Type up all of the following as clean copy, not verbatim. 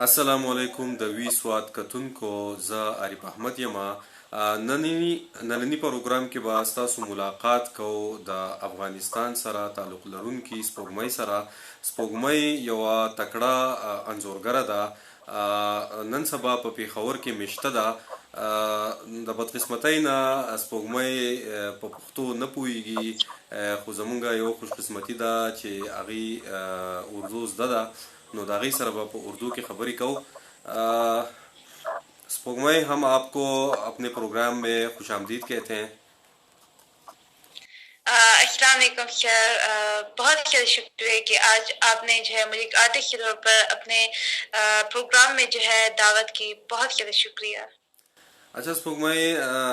السلام علیکم د وی سواد کتونکو زه عارف احمد یما. نننی پروګرام کې به تاسو ملاقات کوو د افغانستان سره تعلق لرونکي سپوږمۍ سره. سپوږمۍ یوه تکړه انځورګره ده، نن سبا په پیښور کې مشته ده. د بدقسمتۍ نه سپوږمۍ په پښتو نه پوهیږي، خو زمونږ یو خوشقسمتي ده چې هغې اردو زده ده، نو د هغې سره به په اردو کې خبرې کوو. سپوږمۍ، ہم آپ کو اپنے پروگرام میں خوش آمدید کہتے ہیں. السلام علیکم سر، بہت بہت شکریہ کہ آج آپ نے جو ہے مجھے ایک آرٹسٹ کے طور پر اپنے پروگرام میں جو ہے دعوت کی. بہت بہت شکریہ. اچھا سپوږمۍ،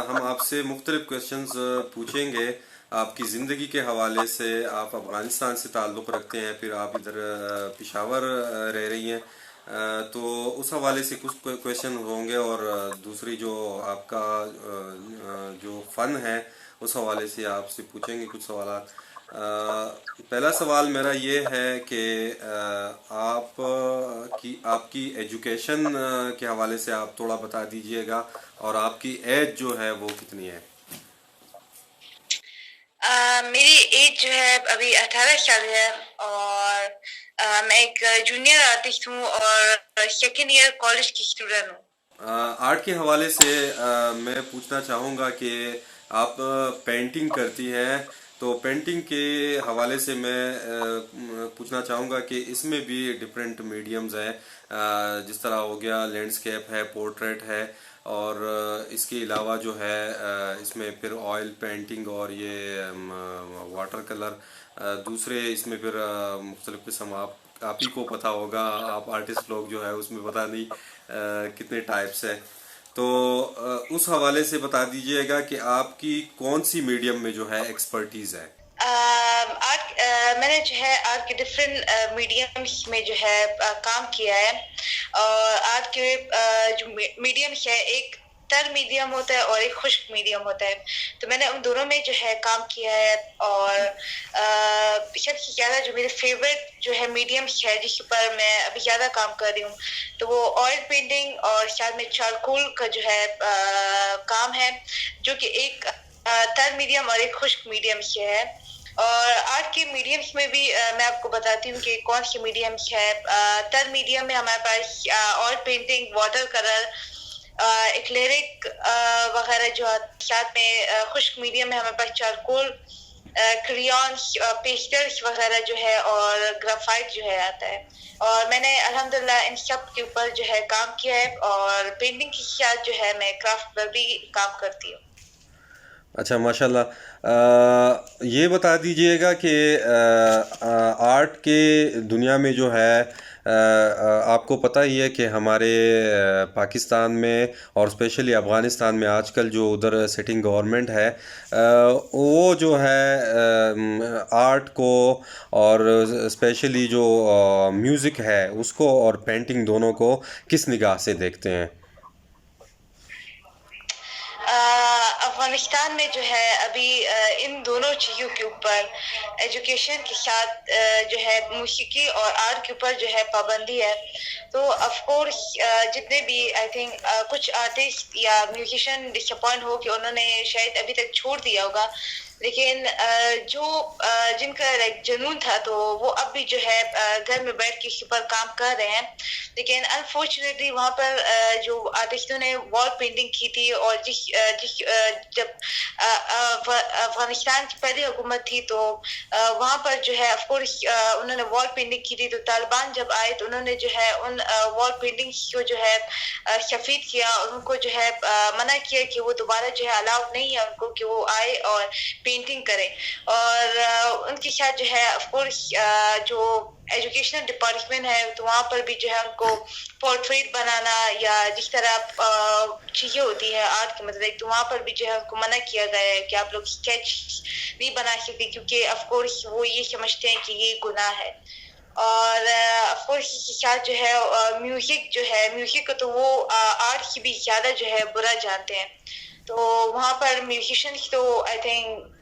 ہم آپ سے مختلف کویشچنز پوچھیں گے آپ کی زندگی کے حوالے سے. آپ افغانستان سے تعلق رکھتے ہیں، پھر آپ ادھر پشاور رہ رہی ہیں، تو اس حوالے سے کچھ کویشچن ہوں گے، اور دوسری جو آپ کا جو فن ہے اس حوالے سے آپ سے پوچھیں گے کچھ سوالات. پہلا سوال میرا یہ ہے کہ آپ کی ایجوکیشن کے حوالے سے آپ تھوڑا بتا دیجئے گا، اور آپ کی ایج جو ہے وہ کتنی ہے؟ میری ایج جو ہے ابھی 18 سال ہے، اور میں ایک جونیئر آرٹسٹ ہوں اور سیکنڈ ایئر کالج کی اسٹوڈنٹ ہوں. آرٹ کے حوالے سے میں پوچھنا چاہوں گا کہ آپ پینٹنگ کرتی ہیں، تو پینٹنگ کے حوالے سے میں پوچھنا چاہوں گا کہ اس میں بھی ڈفرینٹ میڈیمز ہیں، جس طرح ہو گیا لینڈسکیپ ہے، پورٹریٹ ہے، اور اس کے علاوہ جو ہے اس میں پھر آئل پینٹنگ اور یہ واٹر کلر، دوسرے اس میں پھر مختلف قسم آپ ہی کو پتہ ہوگا، آپ آرٹسٹ لوگ جو ہے اس میں پتہ نہیں کتنے ٹائپس ہیں. تو اس حوالے سے بتا دیجئے گا کہ آپ کی کون سی میڈیم میں جو ہے ایکسپرٹیز ہے. آرٹ میں نے جو ہے آرٹ کے ڈفرینٹ میڈیمس میں جو ہے کام کیا ہے، اور آرٹ کے جو میڈیمس ہے، ایک تر میڈیم ہوتا ہے اور ایک خشک میڈیم ہوتا ہے. تو میں نے ان دونوں میں جو ہے کام کیا ہے، اور سب سے زیادہ جو میرے فیوریٹ جو ہے میڈیمس ہے جس پر میں ابھی زیادہ کام کر رہی ہوں، تو وہ آئل پینٹنگ اور ساتھ میں چارکول کا جو ہے کام ہے، جو کہ ایک تر میڈیم اور ایک خشک میڈیم سے ہے. اور آرٹ کے میڈیمس میں بھی میں آپ کو بتاتی ہوں کہ کون سی میڈیمس ہے. تر میڈیم میں ہمارے پاس آئل پینٹنگ، واٹر کلر، ایکلیرک وغیرہ جو ساتھ میں خشک میڈیم میں ہمارے پاس چارکول، کریونس، پیسٹلس وغیرہ جو ہے، اور گرافائٹ جو ہے آتا ہے. اور میں نے الحمدللہ ان سب کے اوپر جو ہے کام کیا ہے، اور پینٹنگ کے ساتھ جو ہے میں کرافٹ پر بھی کام کرتی ہوں. اچھا ماشاء اللہ. یہ بتا دیجئے گا کہ آرٹ کے دنیا میں جو ہے آپ کو پتہ ہی ہے کہ ہمارے پاکستان میں اور اسپیشلی افغانستان میں آج کل جو ادھر سٹنگ گورنمنٹ ہے، وہ جو ہے آرٹ کو اور اسپیشلی جو میوزک ہے اس کو اور پینٹنگ دونوں کو کس نگاہ سے دیکھتے ہیں؟ افغانستان میں جو ہے ابھی ان دونوں چیزوں کے اوپر ایجوکیشن کے ساتھ جو ہے موسیقی اور آرٹ کے اوپر جو ہے پابندی ہے. تو آف کورس جتنے بھی آئی تھنک کچھ آرٹسٹ یا میوزیشین ڈس اپوائنٹ ہو کہ انہوں نے شاید ابھی تک چھوڑ دیا ہوگا، لیکن جو جن کا جنون تھا تو وہ اب بھی جو ہے گھر میں بیٹھ کے اس پر کام کر رہے ہیں. لیکن انفارچونیٹلی وہاں پر جو آرٹسٹوں نے وال پینٹنگ کی تھی، اور جب افغانستان کی پہلی حکومت تھی تو وہاں پر جو ہے آف کورس انہوں نے وال پینٹنگ کی تھی. تو طالبان جب آئے تو انہوں نے جو ہے ان وال پینٹنگ کو جو ہے سفید کیا، اور ان کو جو ہے منع کیا کہ وہ دوبارہ جو ہے الاؤ نہیں ہے ان کو کہ وہ آئے اور پینٹنگ کریں. اور ان کے ساتھ جو ہے آف کورس جو ایجوکیشنل ڈپارٹمنٹ ہے تو وہاں پر بھی جو ہے ان کو پورٹریٹ بنانا یا جس طرح چیزیں ہوتی ہیں آرٹ کے متعلق، تو وہاں پر بھی جو ہے ان کو منع کیا گیا ہے کہ آپ لوگ اسکیچ نہیں بنا سکتے، کیونکہ آف کورس وہ یہ سمجھتے ہیں کہ یہ گناہ ہے. اور آف کورس اس کے ساتھ جو ہے میوزک کو تو وہ آرٹ سے بھی زیادہ جو ہے برا جانتے ہیں. تو وہاں پر میوزیشینس تو آئی تھنک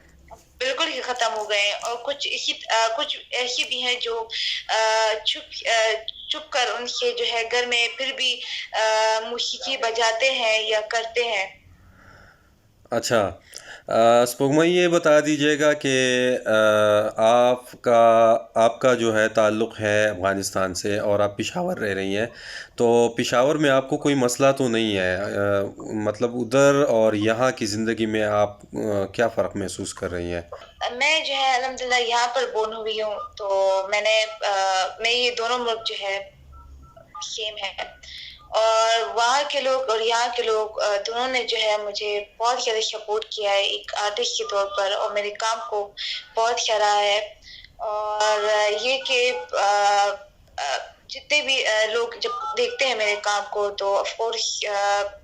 بالکل ہی ختم ہو گئے ہیں، اور کچھ ایسے بھی ہیں جو چھپ کر ان سے جو ہے گھر میں پھر بھی موسیقی بجاتے ہیں یا کرتے ہیں۔ اچھا، سپوگما یہ بتا دیجیے گا کہ آپ کا جو ہے تعلق ہے افغانستان سے اور آپ پشاور رہ رہی ہیں، تو پشاور میں آپ کو کوئی مسئلہ تو نہیں ہے؟ مطلب ادھر اور یہاں کی زندگی میں آپ کیا فرق محسوس کر رہی ہیں؟ میں جو ہے الحمدللہ یہاں پر بورن ہوئی ہوں، تو میں یہ دونوں ملک جو ہے سیم ہے، اور وہاں کے لوگ اور یہاں کے لوگ دونوں نے جو ہے مجھے بہت زیادہ سپورٹ کیا ہے ایک آرٹسٹ کے طور پر، اور میرے کام کو بہت سراہا ہے، اور یہ کہ جتنے بھی لوگ جب دیکھتے ہیں میرے کام کو تو آف کورس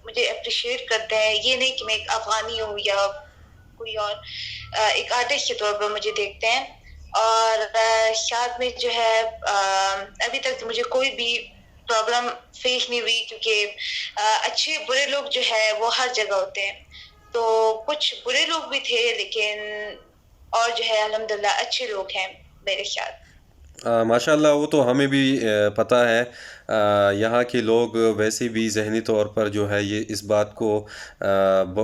مجھے اپریشیٹ کرتے ہیں، یہ نہیں کہ میں ایک افغانی ہوں یا کوئی اور، ایک آرٹسٹ کے طور پر مجھے دیکھتے ہیں، اور ساتھ میں جو ہے ابھی تک مجھے کوئی بھی پرابلم فیس نہیں ہوئی، کیونکہ اچھے برے لوگ جو ہے وہ ہر جگہ ہوتے ہیں، تو کچھ برے لوگ بھی تھے لیکن اور جو ہے الحمدللہ اچھے لوگ ہیں میرے ساتھ۔ ماشاء اللہ، وہ تو ہمیں بھی پتہ ہے، یہاں کے لوگ ویسے بھی ذہنی طور پر جو ہے یہ اس بات کو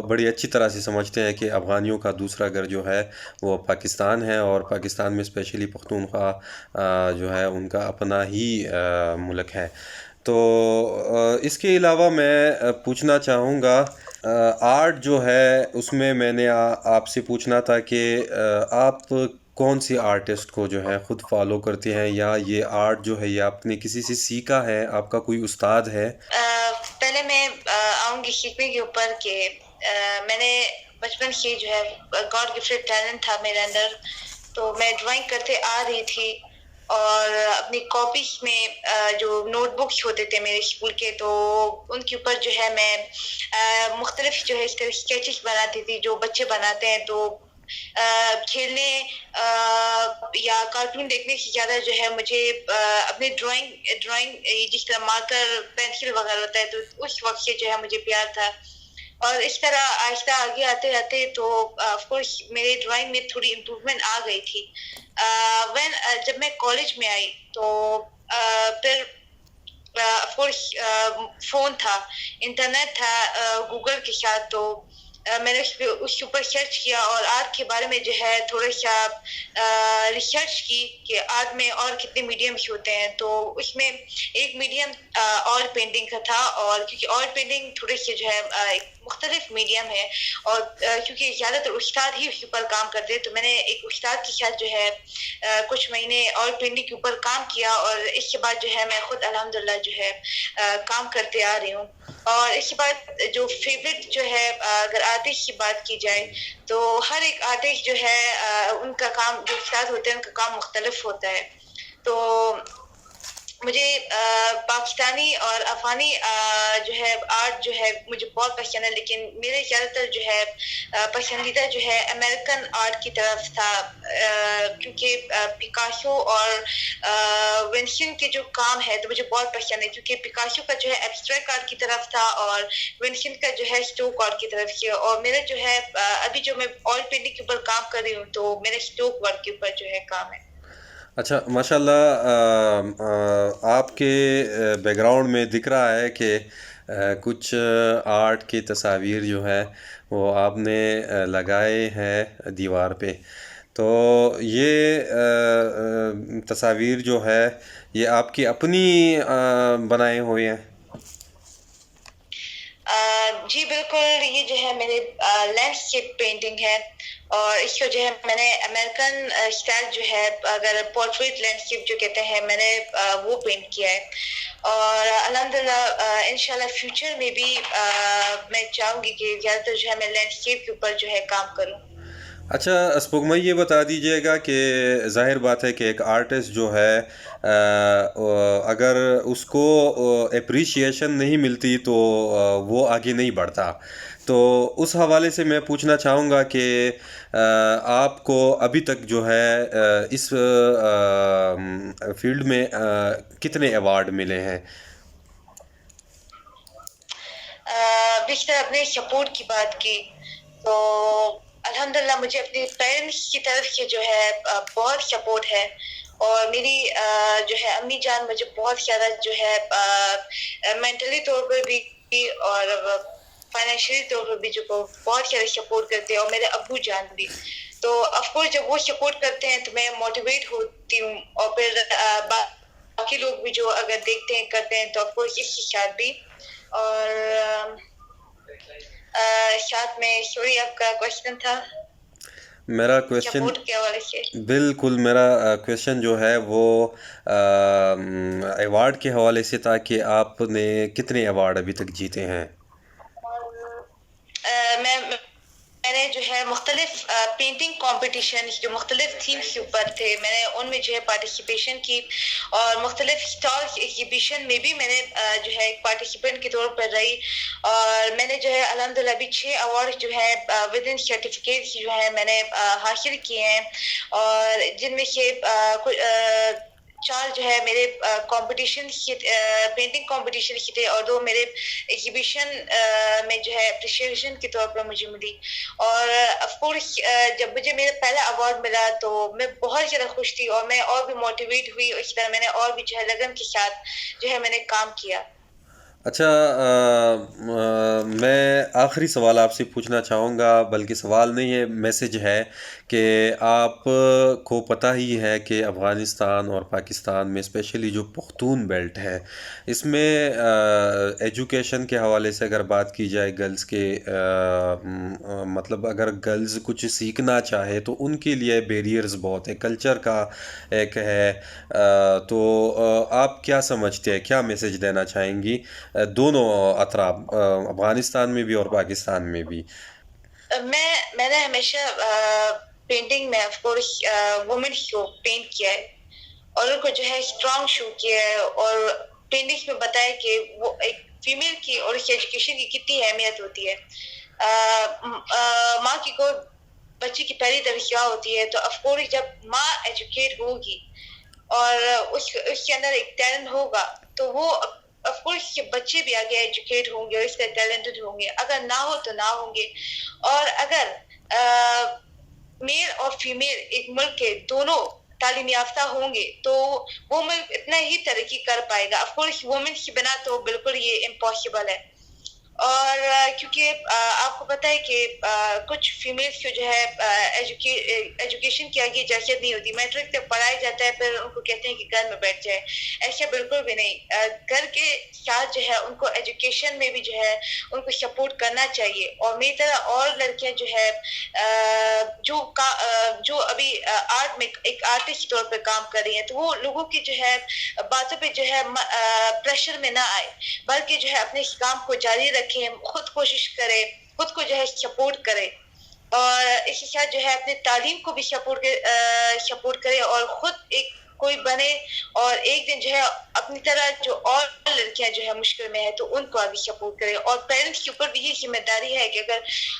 بڑی اچھی طرح سے سمجھتے ہیں کہ افغانیوں کا دوسرا گھر جو ہے وہ پاکستان ہے، اور پاکستان میں اسپیشلی پختونخوا جو ہے ان کا اپنا ہی ملک ہے۔ تو اس کے علاوہ میں پوچھنا چاہوں گا، آرٹ جو ہے اس میں نے آپ سے پوچھنا تھا کہ آپ کون سی آرٹسٹ کو جو ہے خود فالو کرتے ہیں، یا یہ آرٹ جو ہے یہ آپ نے کسی سے سیکھا ہے، آپ کا کوئی استاد ہے؟ پہلے میں آؤں گی سیکھنے کے اوپر کہ میں نے بچپن سے جو ہے گاڈ گفٹڈ ٹیلنٹ تھا میرے اندر، تو میں ڈرائنگ کرتے آ رہی تھی، اور اپنی کاپیز میں جو نوٹ بکس ہوتے تھے میرے اسکول کے، تو ان کے اوپر جو ہے میں مختلف جو ہے اس طرح اسکیچز بناتی تھی جو بچے بناتے ہیں، تو کھیلنے یا کارٹون دیکھنے سے زیادہ جو ہے مجھے اپنے ڈرائنگ جس طرح مارکر پینسل وغیرہ ہوتا ہے تو اس وقت سے جو ہے مجھے پیار تھا، اور اس طرح آہستہ آگے آتے آتے تو آف کورس میرے ڈرائنگ میں تھوڑی امپروومنٹ آ گئی تھی۔ جب میں کالج میں آئی تو پھر آف کورس فون تھا، انٹرنیٹ تھا گوگل کے ساتھ، تو میں نے اس کے اوپر سرچ کیا اور آرٹ کے بارے میں جو ہے تھوڑا سا ریسرچ کی کہ آرٹ میں اور کتنے میڈیمس ہوتے ہیں، تو اس میں ایک میڈیم آئل پینٹنگ کا تھا، اور کیونکہ آئل پینٹنگ تھوڑے سے جو ہے ایک مختلف میڈیم ہے، اور کیونکہ زیادہ تر استاد ہی اس کے اوپر کام کرتے ہیں، تو میں نے ایک استاد کے ساتھ جو ہے کچھ مہینے آئل پینٹنگ کے اوپر کام کیا، اور اس کے بعد جو ہے میں خود الحمدللہ جو ہے کام کرتے آ رہی ہوں۔ اور اس کے بعد جو فیوریٹ جو ہے اگر آرٹسٹ کی بات کی جائے تو ہر ایک آرٹسٹ جو ہے ان کا کام، جو استاد ہوتے ہیں ان کا کام مختلف ہوتا ہے، تو مجھے پاکستانی اور افغانی جو ہے آرٹ جو ہے مجھے بہت پسند ہے، لیکن میرے زیادہ تر جو ہے پسندیدہ جو ہے امریکن آرٹ کی طرف تھا، کیونکہ پکاسو اور ونسن کے جو کام ہے تو مجھے بہت پسند ہے، کیونکہ پکاسو کا جو ہے ایبسٹریکٹ آرٹ کی طرف تھا اور ونسن کا جو ہے اسٹوک آرٹ کی طرف سے، اور میرا جو ہے ابھی جو میں آئل پینٹنگ کے اوپر کام کر رہی ہوں تو میرا اسٹوک ورک کے اوپر جو ہے کام ہے۔ اچھا، ماشاء اللہ، آپ کے بیک گراؤنڈ میں دکھ رہا ہے کہ کچھ آرٹ کی تصاویر جو ہے وہ آپ نے لگائے ہیں دیوار پہ، تو یہ تصاویر جو ہے یہ آپ کی اپنی بنائے ہوئے ہیں؟ جی بالکل، یہ جو ہے میرے لینڈسکیپ پینٹنگ ہے، اور اس کو جو ہے میں نے امریکن اسٹائل جو ہے اگر پورٹریٹ لینڈسکیپ جو کہتے ہیں میں نے وہ پینٹ کیا ہے، اور الحمدللہ انشاءاللہ فیوچر میں بھی میں چاہوں گی کہ زیادہ تر جو ہے میں لینڈسکیپ کے اوپر جو ہے کام کروں۔ اچھا اسپوگما، یہ بتا دیجیے گا کہ ظاہر بات ہے کہ ایک آرٹسٹ جو ہے اگر اس کو اپریشیشن نہیں ملتی تو وہ آگے نہیں بڑھتا، تو اس حوالے سے میں پوچھنا چاہوں گا کہ آپ کو ابھی تک جو ہے اس فیلڈ میں کتنے ایوارڈ ملے ہیں؟ بیشتر اپنے سپورٹ کی بات کی تو الحمدللہ مجھے اپنے پیرنٹس کی طرف سے جو ہے بہت سپورٹ ہے، اور میری جو ہے امی جان مجھے بہت زیادہ جو ہے مینٹلی طور پر بھی اور فائنینشلی طور پر بھی جو بہت زیادہ سپورٹ کرتے ہیں، اور میرے ابو جان بھی. تو آف کورس جب وہ سپورٹ کرتے ہیں تو میں موٹیویٹ ہوتی ہوں، اور پھر باقی لوگ بھی جو اگر دیکھتے ہیں کرتے ہیں تو آف کورس اس کے ساتھ بھی. اور ساتھ میں سوری آپ کا کوشچن تھا میرا کویشچن سپورٹ کے حوالے سے. بالکل، میرا کویشچن جو ہے وہ ایوارڈ کے حوالے سے تھا کہ آپ نے کتنے ایوارڈ ابھی تک جیتے ہیں؟ میں نے جو ہے مختلف پینٹنگ کمپٹیشن جو مختلف تھیمس کے اوپر تھے، میں نے ان میں جو ہے پارٹیسپیشن کی، اور مختلف اسٹالس ایگزیبیشن میں بھی میں نے جو ہے ایک پارٹیسپینٹ کے طور پر رہی، اور میں نے جو ہے الحمدللہ ابھی 6 ایوارڈ جو ہے ود ان سرٹیفکیٹس جو ہے میں نے حاصل کیے ہیں، اور جن میں سے 4 جو ہے میرے کمپٹیشن پینٹنگ کمپٹیشن کی تھے، اور 2 میرے ایگزیبیشن میں جو ہے اپریشیشن کے طور پر مجھے ملی. اور آف کورس جب مجھے میرا پہلا ایوارڈ ملا تو میں بہت زیادہ خوش تھی، اور میں اور بھی موٹیویٹ ہوئی، اس طرح میں نے اور بھی جو ہے لگن کے ساتھ جو ہے میں نے کام کیا. اچھا، میں آخری سوال آپ سے پوچھنا چاہوں گا، بلکہ سوال نہیں ہے، میسج ہے کہ آپ کو پتہ ہی ہے کہ افغانستان اور پاکستان میں اسپیشلی جو پختون بیلٹ ہے، اس میں ایجوکیشن کے حوالے سے اگر بات کی جائے گرلز کے، مطلب اگر گرلز کچھ سیکھنا چاہے تو ان کے لیے بیریئرز بہت ہے، کلچر کا ایک ہے. تو آپ کیا سمجھتے ہیں، کیا میسج دینا چاہیں گی دونوں اطراف، افغانستان میں بھی اور پاکستان میں بھی؟ میں نے ہمیشہ پینٹنگ میں آف کورس وومنس کو پینٹ کیا ہے، اور ان کو جو ہے اسٹرانگ شو کیا ہے، اور پینٹنگس میں بتایا کہ وہ ایک فیمیل کی اور اس کی ایجوکیشن کی کتنی اہمیت ہوتی ہے. ماں کی گود بچے کی پہلی ترجیح ہوتی ہے، تو آف کورس جب ماں ایجوکیٹ ہوگی اور اس کے اندر ایک ٹیلنٹ ہوگا تو وہ آف کورس کے بچے بھی آگے ایجوکیٹ ہوں گے اور اس طرح ٹیلنٹڈ ہوں گے. اگر نہ ہو تو نہ ہوں گے. اور اگر میل اور فیمیل ایک ملک کے دونوں تعلیم یافتہ ہوں گے تو وہ ملک اتنا ہی ترقی کر پائے گا. آف کورس وومنس کی بنا تو بالکل یہ امپاسبل ہے. اور کیونکہ آپ کو پتہ ہے کہ کچھ فیمیلس کو جو ہے ایجوکیشن کی آگے اجازت نہیں ہوتی، میٹرک تک پڑھایا جاتا ہے، پھر ان کو کہتے ہیں کہ گھر میں بیٹھ جائے. ایسا بالکل بھی نہیں. گھر کے ساتھ جو ہے ان کو ایجوکیشن میں بھی جو ہے ان کو سپورٹ کرنا چاہیے. اور میری طرح اور لڑکیاں جو ہے جو ابھی آرٹ میں ایک آرٹسٹ کے طور پہ کام کر رہی ہیں، تو وہ لوگوں کی جو ہے باتوں پہ جو ہے پریشر میں نہ آئے، بلکہ جو ہے اپنے کام کو جاری رکھیں، خود کوشش کرے، خود کو جو ہے سپورٹ کرے، اور اس کے ساتھ جو ہے اپنے تعلیم کو بھی سپورٹ کرے، اور خود ایک کوئی بنے، اور ایک دن جو ہے اپنی طرح جو اور لڑکیاں جو ہے مشکل میں ہے تو ان کو آگے سپورٹ کرے. اور پیرنٹس کے اوپر بھی یہ ذمہ داری ہے کہ اگر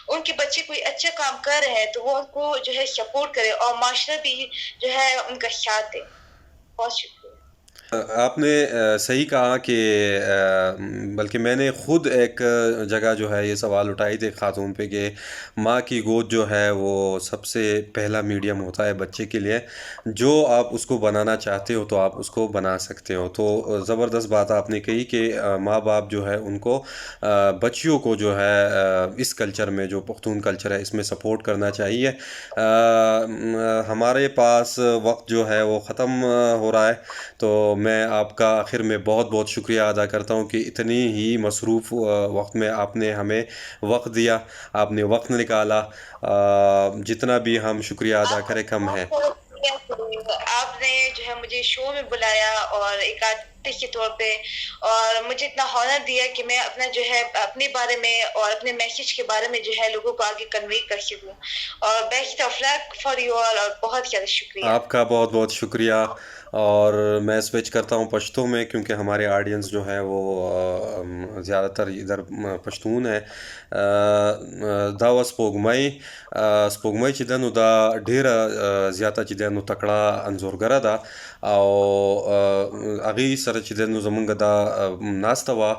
ان کے بچے کوئی اچھا کام کر رہے ہیں تو وہ ان کو جو ہے سپورٹ کرے، اور معاشرہ بھی جو ہے ان کا ساتھ دے. بہت شکریہ. آپ نے صحیح کہا کہ بلکہ میں نے خود ایک جگہ جو ہے یہ سوال اٹھائی تھے خاتون پہ کہ ماں کی گود جو ہے وہ سب سے پہلا میڈیم ہوتا ہے بچے کے لیے. جو آپ اس کو بنانا چاہتے ہو تو آپ اس کو بنا سکتے ہو. تو زبردست بات آپ نے کہی کہ ماں باپ جو ہے ان کو بچیوں کو جو ہے اس کلچر میں، جو پختون کلچر ہے، اس میں سپورٹ کرنا چاہیے. ہمارے پاس وقت جو ہے وہ ختم ہو رہا ہے، تو میں آپ کا آخر میں بہت بہت شکریہ ادا کرتا ہوں کہ اتنی ہی مصروف وقت میں آپ نے ہمیں وقت دیا، آپ نے وقت نکالا. جتنا بھی ہم شکریہ ادا کریں کم ہے. آپ نے جو ہے مجھے شو میں بلایا اور ایک آرٹسٹ کے طور پہ، اور مجھے اتنا ہونر دیا کہ میں اپنا جو ہے اپنے بارے میں اور اپنے میسج کے بارے میں جو ہے لوگوں کو آگے کنوے کر سکوں. اور best of luck for you all, اور بہت زیادہ شکریہ. آپ کا بہت بہت شکریہ. اور میں سوئچ کرتا ہوں پشتو میں، کیونکہ ہمارے آڈینس جو ہے وہ زیادہ تر ادھر پشتون ہے. دا و سپوږمۍ چې ده نو دا ډیره زیاته چې ده نو تکړه انځورګره ده، او هغې سره چې دی نو زمونږ دا ناسته وه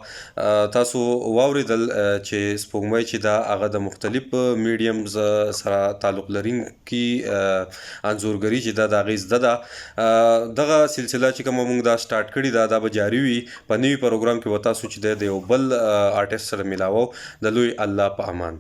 تاسو واورېدل چې سپوږمۍ چې ده هغه د مختلف میډیمز سره تعلق لرونکي انځورګري چې ده د هغې زده ده. دغه سلسله چې کومه مونږ دا سټارټ کړې ده دا به جاري وي په نوي پروګرام کې به تاسو چې دی د یو بل آرټسټ سره میلاوو. د لوی الله په امان.